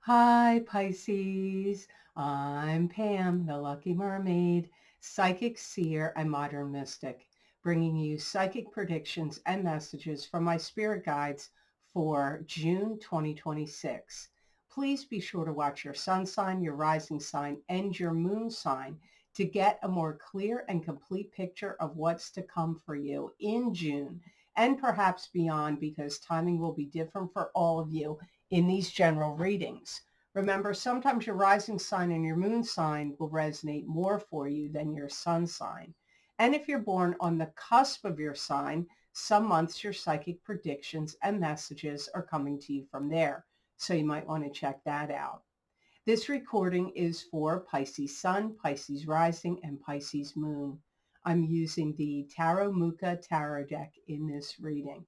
Hi, Pisces. I'm Pam, the Lucky Mermaid, psychic seer and modern mystic, bringing you psychic predictions and messages from my spirit guides for June 2026. Please be sure to watch your sun sign, your rising sign, and your moon sign to get a more clear and complete picture of what's to come for you in June and perhaps beyond, because timing will be different for all of you in these general readings. Remember, sometimes your rising sign and your moon sign will resonate more for you than your sun sign. And if you're born on the cusp of your sign, some months your psychic predictions and messages are coming to you from there. So you might want to check that out. This recording is for Pisces Sun, Pisces Rising, and Pisces Moon. I'm using the Tarot Mucha Tarot deck in this reading.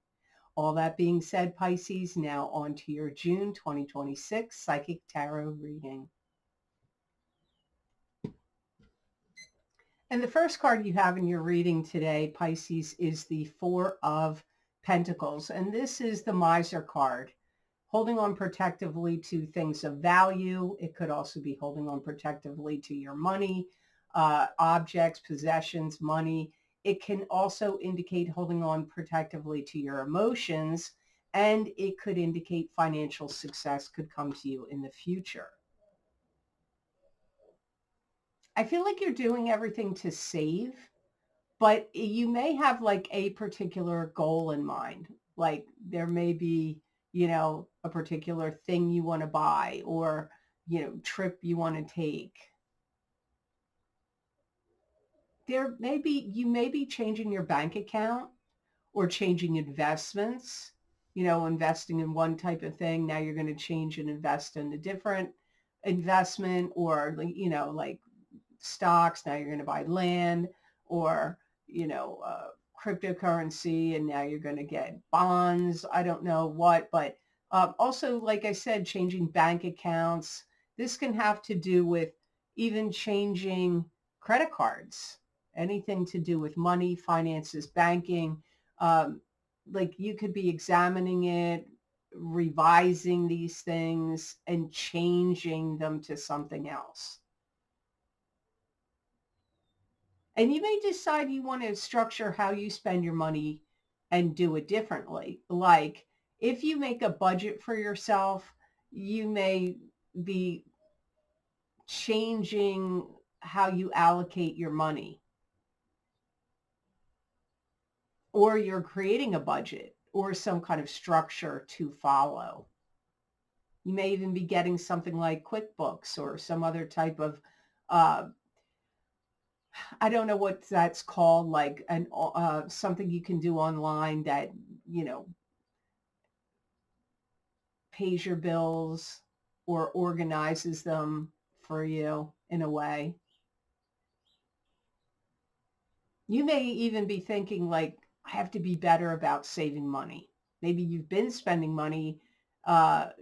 All that being said, Pisces, now on to your June 2026 Psychic Tarot reading. And the first card you have in your reading today, Pisces, is the Four of Pentacles. And this is the Miser card, holding on protectively to things of value. It could also be holding on protectively to your money, objects, possessions, money. It can also indicate holding on protectively to your emotions, and it could indicate financial success could come to you in the future. I feel like you're doing everything to save, but you may have like a particular goal in mind. Like there may be, a particular thing you want to buy or, trip you want to take. You may be changing your bank account or changing investments, investing in one type of thing. Now you're going to change and invest in a different investment, or like stocks. Now you're going to buy land, or, cryptocurrency, and now you're going to get bonds. I don't know what, but also, like I said, changing bank accounts. This can have to do with even changing credit cards, anything to do with money, finances, banking. Like you could be examining it, revising these things, and changing them to something else. And you may decide you want to structure how you spend your money and do it differently. Like if you make a budget for yourself, you may be changing how you allocate your money, or you're creating a budget or some kind of structure to follow. You may even be getting something like QuickBooks or some other type of I don't know what that's called, like something you can do online that, pays your bills or organizes them for you in a way. You may even be thinking like, I have to be better about saving money. Maybe you've been spending money, a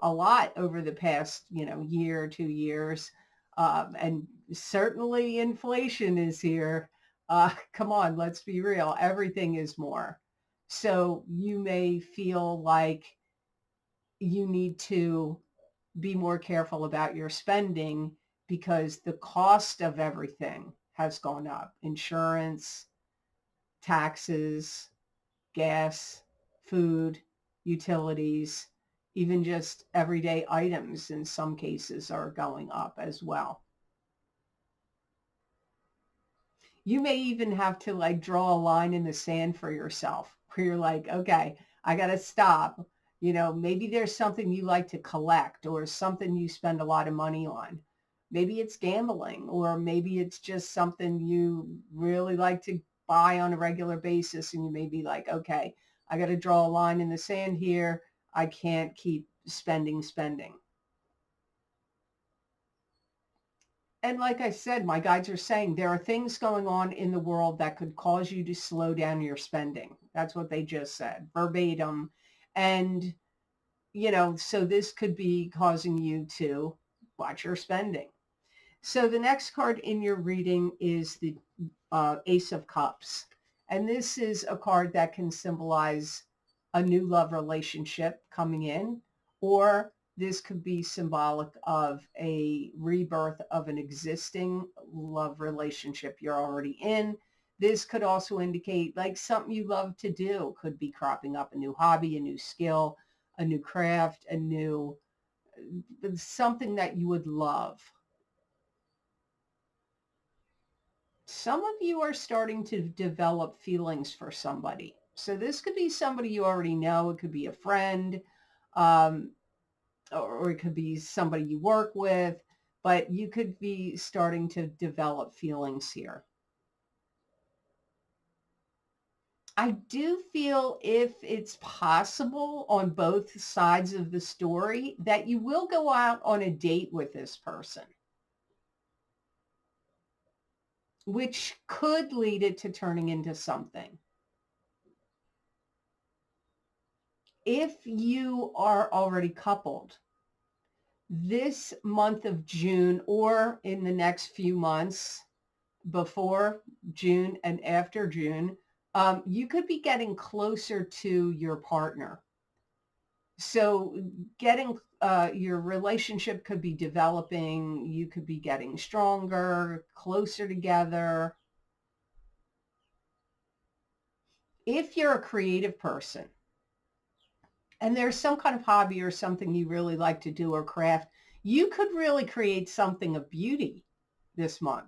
lot over the past, year or 2 years. And certainly inflation is here. Come on, let's be real. Everything is more. So you may feel like you need to be more careful about your spending because the cost of everything has gone up. Insurance, taxes, gas, food, utilities, even just everyday items in some cases are going up as well. You may even have to like draw a line in the sand for yourself where you're like, okay, I got to stop. Maybe there's something you like to collect or something you spend a lot of money on. Maybe it's gambling, or maybe it's just something you really like to buy on a regular basis. And you may be like, okay, I got to draw a line in the sand here. I can't keep spending. And like I said, my guides are saying there are things going on in the world that could cause you to slow down your spending. That's what they just said, verbatim. And, so this could be causing you to watch your spending. So the next card in your reading is the Ace of Cups. And this is a card that can symbolize a new love relationship coming in, or This could be symbolic of a rebirth of an existing love relationship you're already in. This could also indicate like something you love to do. Could be cropping up a new hobby, a new skill, a new craft, a new something that you would love. Some of you are starting to develop feelings for somebody. So this could be somebody you already know. It could be a friend, um, or it could be somebody you work with, but you could be starting to develop feelings here. I do feel if it's possible on both sides of the story that you will go out on a date with this person, which could lead it to turning into something. If you are already coupled, this month of June or in the next few months before June and after June, you could be getting closer to your partner. So getting your relationship could be developing. You could be getting stronger, closer together. If you're a creative person and there's some kind of hobby or something you really like to do or craft, you could really create something of beauty this month.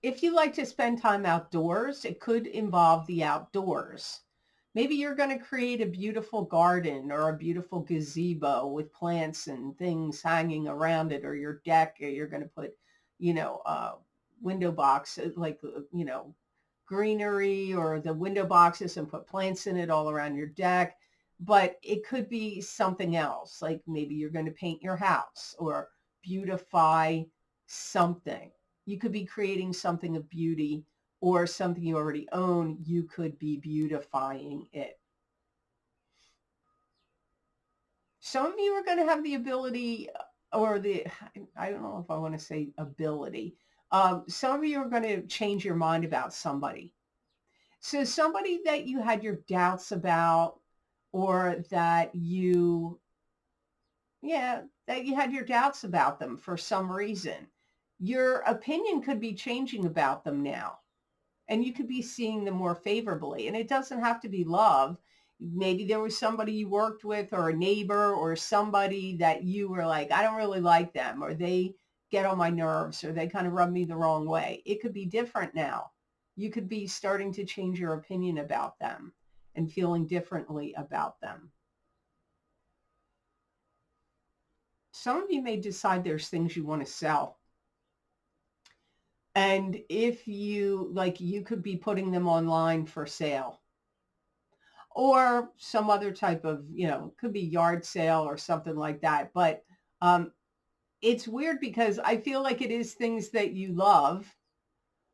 If you like to spend time outdoors, it could involve the outdoors. Maybe you're going to create a beautiful garden or a beautiful gazebo with plants and things hanging around it, or your deck, or you're going to put, window boxes, like, greenery or the window boxes and put plants in it all around your deck. But it could be something else, like maybe you're going to paint your house or beautify something. You could be creating something of beauty, or something you already own. You could be beautifying it. Some of you are going to have the ability, or I don't know if I want to say ability. Some of you are going to change your mind about somebody. So somebody that you had your doubts about, or that that you had your doubts about them for some reason. Your opinion could be changing about them now, and you could be seeing them more favorably. And it doesn't have to be love. Maybe there was somebody you worked with, or a neighbor, or somebody that you were like, I don't really like them, or they get on my nerves, or they kind of rub me the wrong way. It could be different now. You could be starting to change your opinion about them and feeling differently about them. Some of you may decide there's things you want to sell. And if you you could be putting them online for sale, or some other type of, could be yard sale or something like that. But it's weird because I feel like it is things that you love,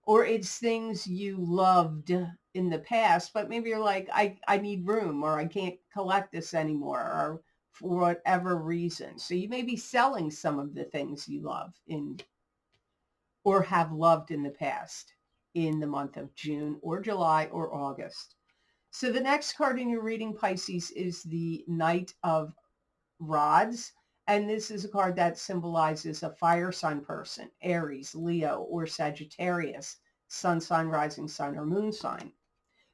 or it's things you loved in the past, but maybe you're like, I need room, or I can't collect this anymore, or for whatever reason. So you may be selling some of the things you love or have loved in the past in the month of June or July or August. So the next card in your reading, Pisces, is the Knight of Rods. And this is a card that symbolizes a fire sign person, Aries, Leo, or Sagittarius, sun sign, rising sign, or moon sign.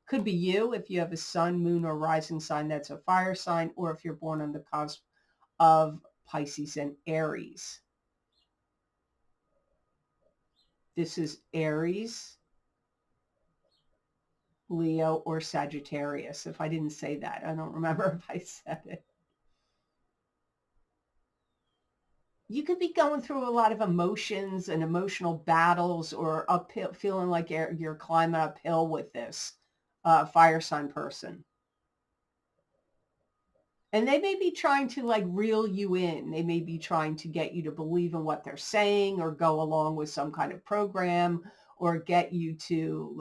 Could be you if you have a sun, moon, or rising sign that's a fire sign, or if you're born on the cusp of Pisces and Aries. This is Aries, Leo, or Sagittarius. If I didn't say that, I don't remember if I said it. You could be going through a lot of emotions and emotional battles, or uphill, feeling like you're climbing uphill with this fire sign person. And they may be trying to reel you in. They may be trying to get you to believe in what they're saying, or go along with some kind of program, or get you to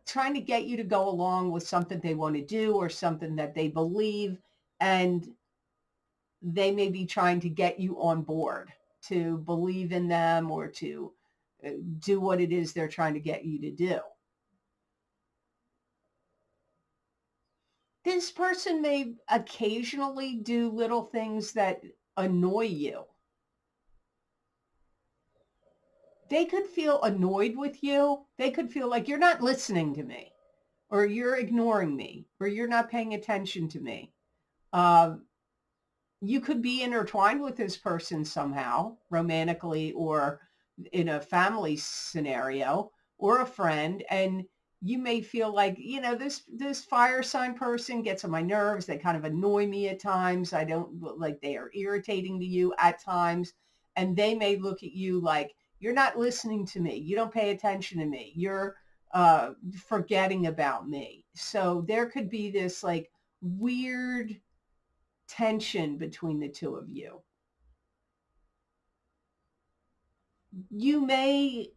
trying to get you to go along with something they want to do, or something that they believe. And they may be trying to get you on board to believe in them, or to do what it is they're trying to get you to do. This person may occasionally do little things that annoy you. They could feel annoyed with you. They could feel like you're not listening to me, or you're ignoring me, or you're not paying attention to me. You could be intertwined with this person somehow, romantically or in a family scenario, or a friend, and you may feel like, this fire sign person gets on my nerves. They kind of annoy me at times. I don't like, they are irritating to you at times, and they may look at you like, you're not listening to me. You don't pay attention to me. You're forgetting about me. So there could be this like weird tension between the two of you. You may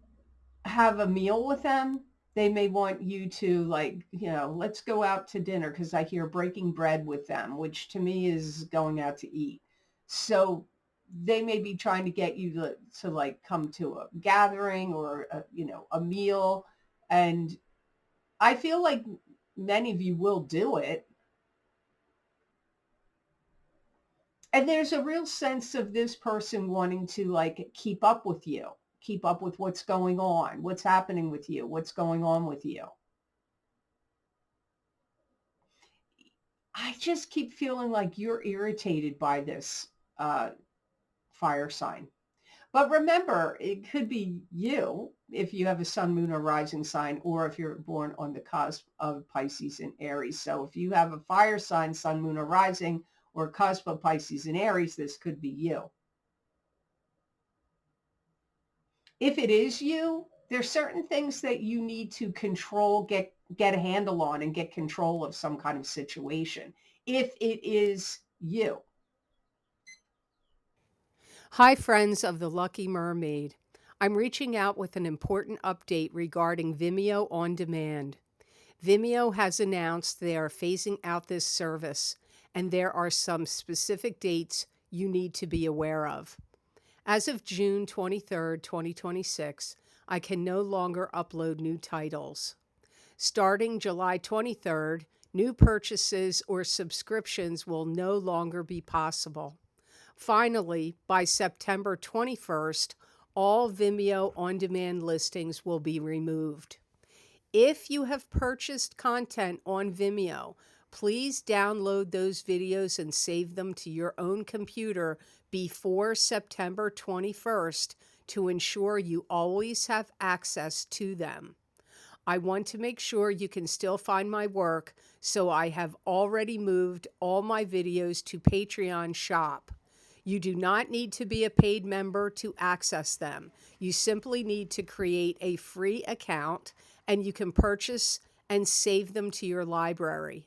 have a meal with them. They may want you to, like, let's go out to dinner, because I hear breaking bread with them, which to me is going out to eat. So they may be trying to get you to like come to a gathering or a meal. And I feel like many of you will do it. And there's a real sense of this person wanting to like keep up with you, keep up with what's going on, what's happening with you, what's going on with you. I just keep feeling like you're irritated by this fire sign. But remember, it could be you if you have a sun, moon, or rising sign, or if you're born on the cusp of Pisces and Aries. So if you have a fire sign, sun, moon, or rising, or cusp of Pisces and Aries, this could be you. If it is you, there's certain things that you need to control, get a handle on, and get control of some kind of situation. If it is you. Hi, friends of the Lucky Mermaid. I'm reaching out with an important update regarding Vimeo On Demand. Vimeo has announced they are phasing out this service, and there are some specific dates you need to be aware of. As of June 23rd, 2026, I can no longer upload new titles. Starting July 23rd, new purchases or subscriptions will no longer be possible. Finally, by September 21st, all Vimeo on-demand listings will be removed. If you have purchased content on Vimeo, please download those videos and save them to your own computer before September 21st to ensure you always have access to them. I want to make sure you can still find my work, so I have already moved all my videos to Patreon Shop. You do not need to be a paid member to access them. You simply need to create a free account, and you can purchase and save them to your library.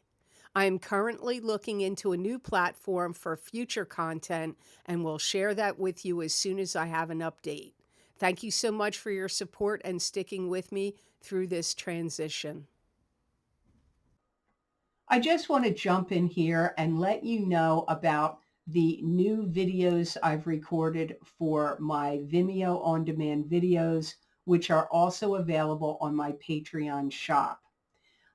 I am currently looking into a new platform for future content, and will share that with you as soon as I have an update. Thank you so much for your support and sticking with me through this transition. I just want to jump in here and let you know about the new videos I've recorded for my Vimeo On Demand videos, which are also available on my Patreon shop.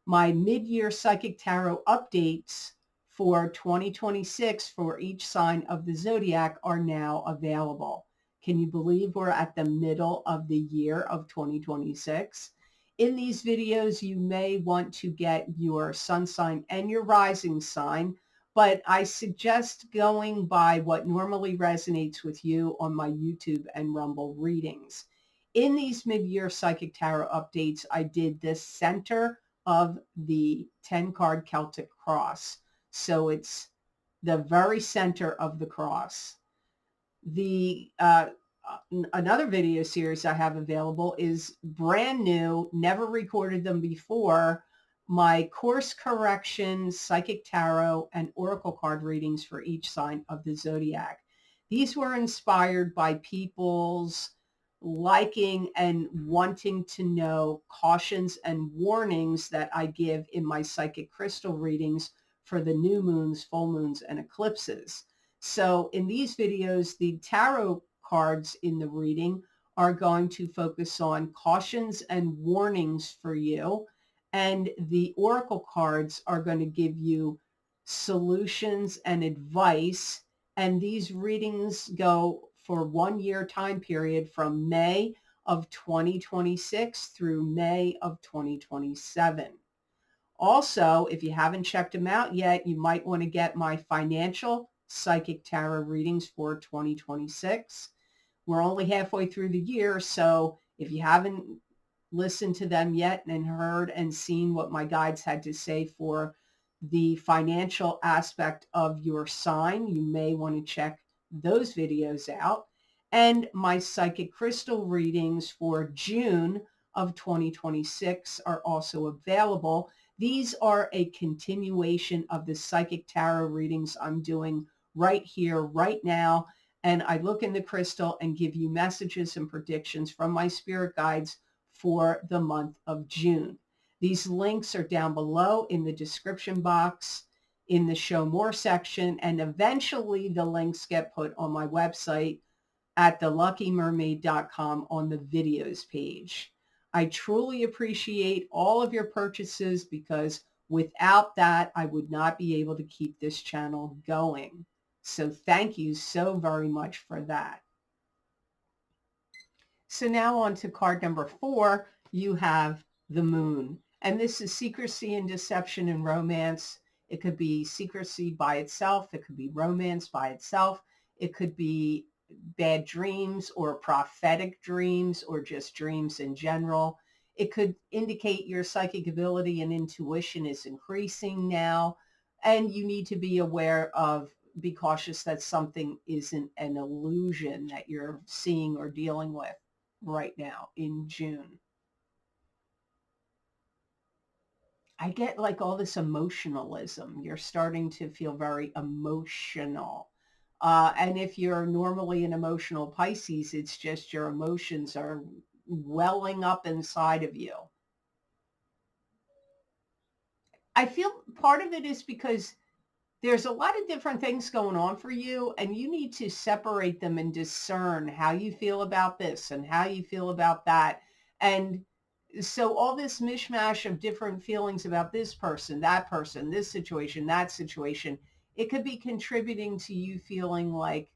My mid-year Psychic Tarot updates for 2026 for each sign of the zodiac are now available. Can you believe we're at the middle of the year of 2026? In these videos, you may want to get your sun sign and your rising sign, but I suggest going by what normally resonates with you on my YouTube and Rumble readings. In these mid-year Psychic Tarot updates, I did the center of the 10-card Celtic cross. So it's the very center of the cross. The another video series I have available is brand new, never recorded them before, my course correction, psychic tarot, and oracle card readings for each sign of the zodiac. These were inspired by people's liking and wanting to know cautions and warnings that I give in my psychic crystal readings for the new moons, full moons, and eclipses. So in these videos, the tarot cards in the reading are going to focus on cautions and warnings for you. And the oracle cards are going to give you solutions and advice. And these readings go for 1 year time period from May of 2026 through May of 2027. Also, if you haven't checked them out yet, you might want to get my financial psychic tarot readings for 2026. We're only halfway through the year, so if you haven't listened to them yet and heard and seen what my guides had to say for the financial aspect of your sign, you may want to check those videos out. And my psychic crystal readings for June of 2026 are also available. These are a continuation of the psychic tarot readings I'm doing right here, right now. And I look in the crystal and give you messages and predictions from my spirit guides for the month of June. These links are down below in the description box in the show more section. And eventually the links get put on my website at theluckymermaid.com on the videos page. I truly appreciate all of your purchases because without that, I would not be able to keep this channel going. So thank you so very much for that. So now on to card number 4, you have the moon. And this is secrecy and deception and romance. It could be secrecy by itself. It could be romance by itself. It could be bad dreams or prophetic dreams or just dreams in general. It could indicate your psychic ability and intuition is increasing now. And you need to be aware of, be cautious that something isn't an illusion that you're seeing or dealing with right now in June. I get like all this emotionalism. You're starting to feel very emotional. And if you're normally an emotional Pisces, it's just your emotions are welling up inside of you. I feel part of it is because there's a lot of different things going on for you, and you need to separate them and discern how you feel about this and how you feel about that. And so all this mishmash of different feelings about this person, this situation, that situation, it could be contributing to you feeling like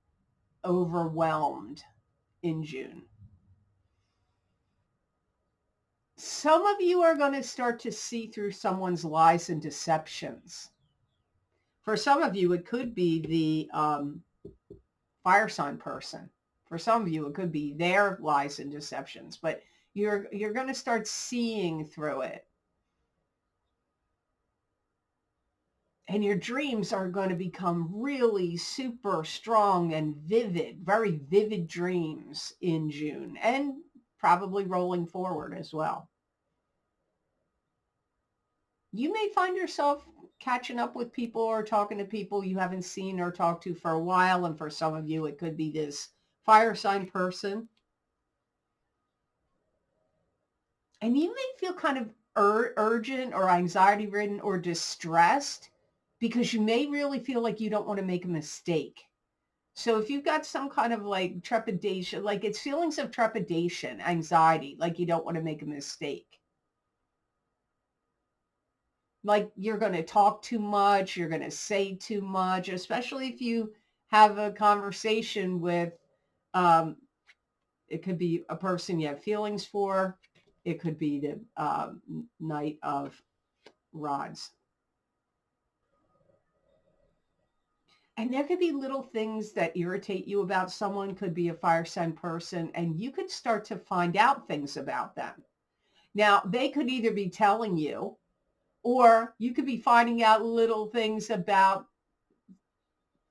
overwhelmed in June. Some of you are going to start to see through someone's lies and deceptions. For some of you, it could be the fire sign person. For some of you, it could be their lies and deceptions, but you're going to start seeing through it. And your dreams are going to become really super strong and vivid, very vivid dreams in June, and probably rolling forward as well. You may find yourself catching up with people or talking to people you haven't seen or talked to for a while. And for some of you, it could be this fire sign person. And you may feel kind of urgent or anxiety ridden or distressed because you may really feel like you don't want to make a mistake. So if you've got some kind of like trepidation, like it's feelings of trepidation, anxiety, like you don't want to make a mistake. Like you're going to talk too much, you're going to say too much, especially if you have a conversation with, it could be a person you have feelings for. It could be the Knight of Rods. And there could be little things that irritate you about someone, could be a fire sign person, and you could start to find out things about them. Now, they could either be telling you, or you could be finding out little things about,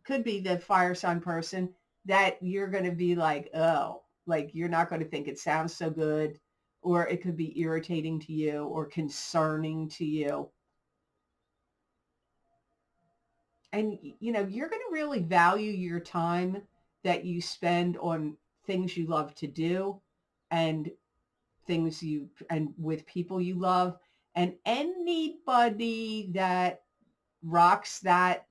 could be the fire sign person, that you're going to be like, oh, like you're not going to think it sounds so good, or it could be irritating to you or concerning to you. And, you know, you're going to really value your time that you spend on things you love to do and things you, and with people you love. And anybody that rocks that,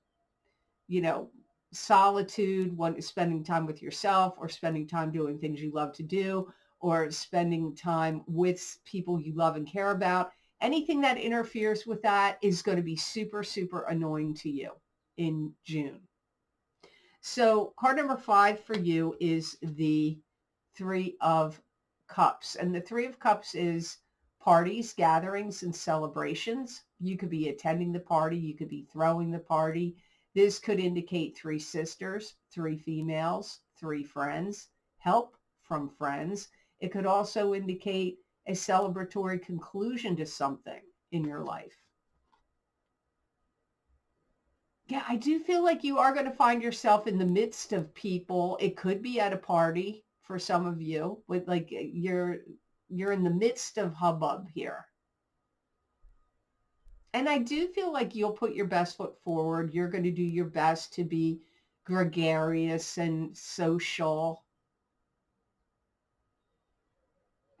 you know, solitude, when spending time with yourself or spending time doing things you love to do or spending time with people you love and care about, anything that interferes with that is going to be super, super annoying to you in June. So card number 5 for you is the 3 of Cups. And the 3 of Cups is parties, gatherings, and celebrations. You could be attending the party. You could be throwing the party. This could indicate 3 sisters, 3 females, 3 friends, help from friends. It could also indicate a celebratory conclusion to something in your life. Yeah, I do feel like you are going to find yourself in the midst of people. It could be at a party for some of you, with like you're in the midst of hubbub here. And I do feel like you'll put your best foot forward. You're going to do your best to be gregarious and social.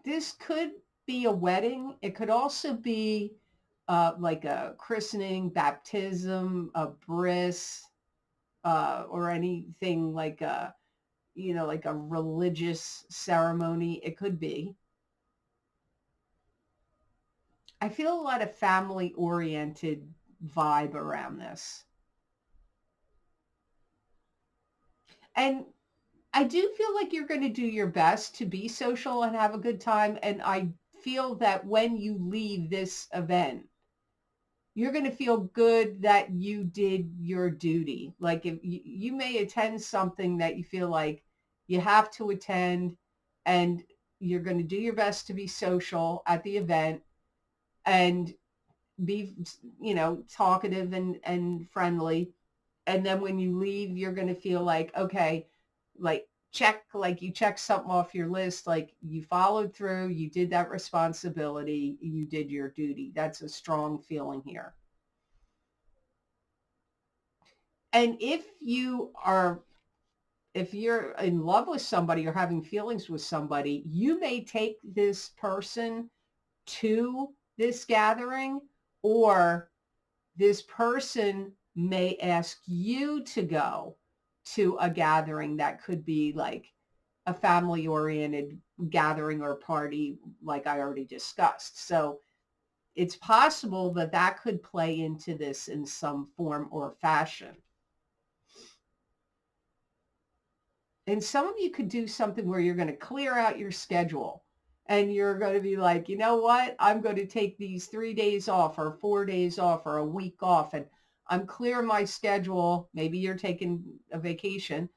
This could be a wedding. It could also be like a christening, baptism, a bris, or anything like a, like a religious ceremony. It could be. I feel a lot of family oriented vibe around this. And I do feel like you're going to do your best to be social and have a good time. And I feel that when you leave this event, you're going to feel good that you did your duty. Like if you may attend something that you feel like you have to attend, and you're going to do your best to be social at the event and be, talkative and friendly. And then when you leave, you're going to feel like, okay, like you check something off your list, like you followed through, you did that responsibility, you did your duty. That's a strong feeling here. And if you're in love with somebody or having feelings with somebody, you may take this person to this gathering, or this person may ask you to go to a gathering that could be like a family oriented gathering or party, like I already discussed. So it's possible that that could play into this in some form or fashion. And some of you could do something where you're going to clear out your schedule and you're going to be like, you know what? I'm going to take these 3 days off or 4 days off or a week off, and I'm clearing my schedule. Maybe you're taking a vacation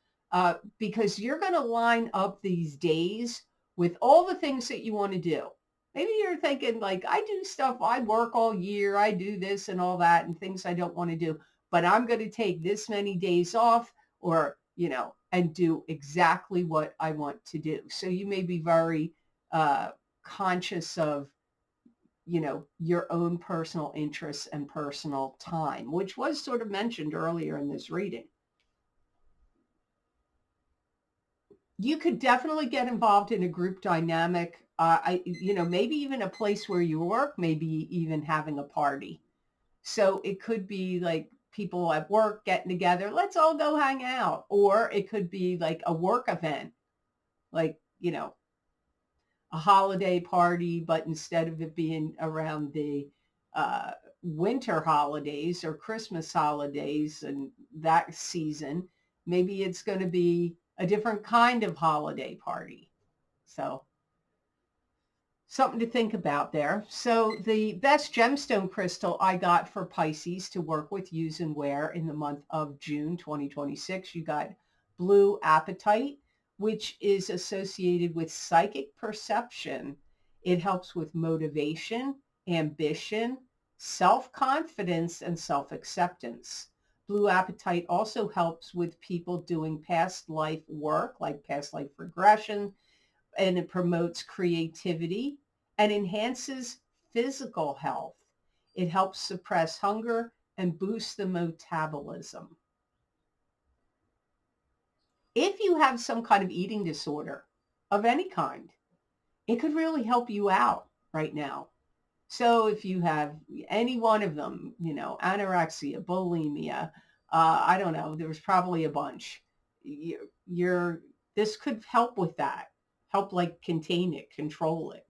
because you're going to line up these days with all the things that you want to do. Maybe you're thinking like, I do stuff, I work all year, I do this and all that and things I don't want to do, but I'm going to take this many days off, or, and do exactly what I want to do. So you may be very conscious of, your own personal interests and personal time, which was sort of mentioned earlier in this reading. You could definitely get involved in a group dynamic. Maybe even a place where you work, maybe even having a party. So it could be like people at work getting together, let's all go hang out. Or it could be like a work event, like, a holiday party, but instead of it being around the winter holidays or Christmas holidays and that season, maybe it's going to be a different kind of holiday party. So something to think about there. So the best gemstone crystal I got for Pisces to work with, use, and wear in the month of June 2026, you got blue apatite, which is associated with psychic perception. It helps with motivation, ambition, self-confidence, and self-acceptance. Blue apatite also helps with people doing past life work, like past life regression, and it promotes creativity and enhances physical health. It helps suppress hunger and boost the metabolism. If you have some kind of eating disorder of any kind, it could really help you out right now. So if you have any one of them, anorexia, bulimia, I don't know, there's probably a bunch. This could help with that. Help like contain it, control it.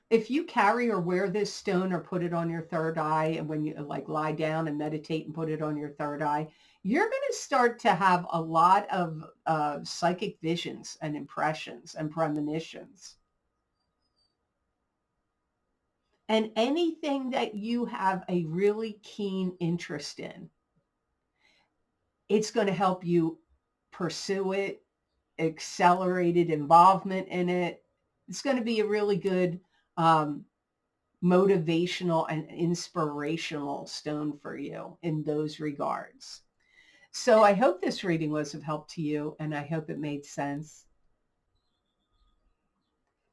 if you carry or wear this stone or put it on your third eye, and when you like lie down and meditate and put it on your third eye, you're going to start to have a lot of psychic visions and impressions and premonitions. And anything that you have a really keen interest in, it's going to help you pursue it, accelerated involvement in it. It's going to be a really good motivational and inspirational stone for you in those regards. So I hope this reading was of help to you, and I hope it made sense.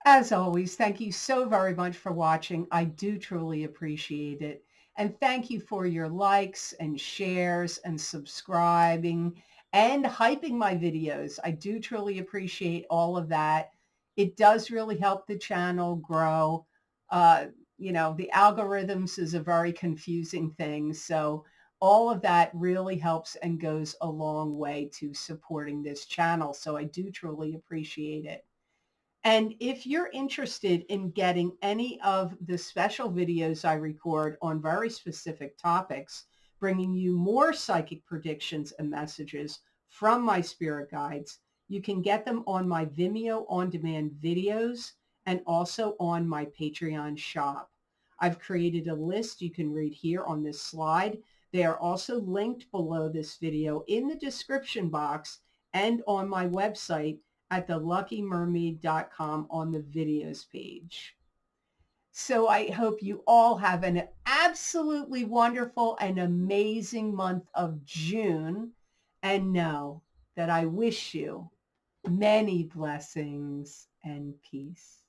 As always, thank you so very much for watching. I do truly appreciate it. And thank you for your likes and shares and subscribing and hyping my videos. I do truly appreciate all of that. It does really help the channel grow. The algorithms is a very confusing thing. So all of that really helps and goes a long way to supporting this channel. So I do truly appreciate it. And if you're interested in getting any of the special videos I record on very specific topics, bringing you more psychic predictions and messages from my spirit guides, you can get them on my Vimeo on-demand videos and also on my Patreon shop. I've created a list you can read here on this slide. They are also linked below this video in the description box and on my website at theluckymermaid.com on the videos page. So I hope you all have an absolutely wonderful and amazing month of June, and know that I wish you many blessings and peace.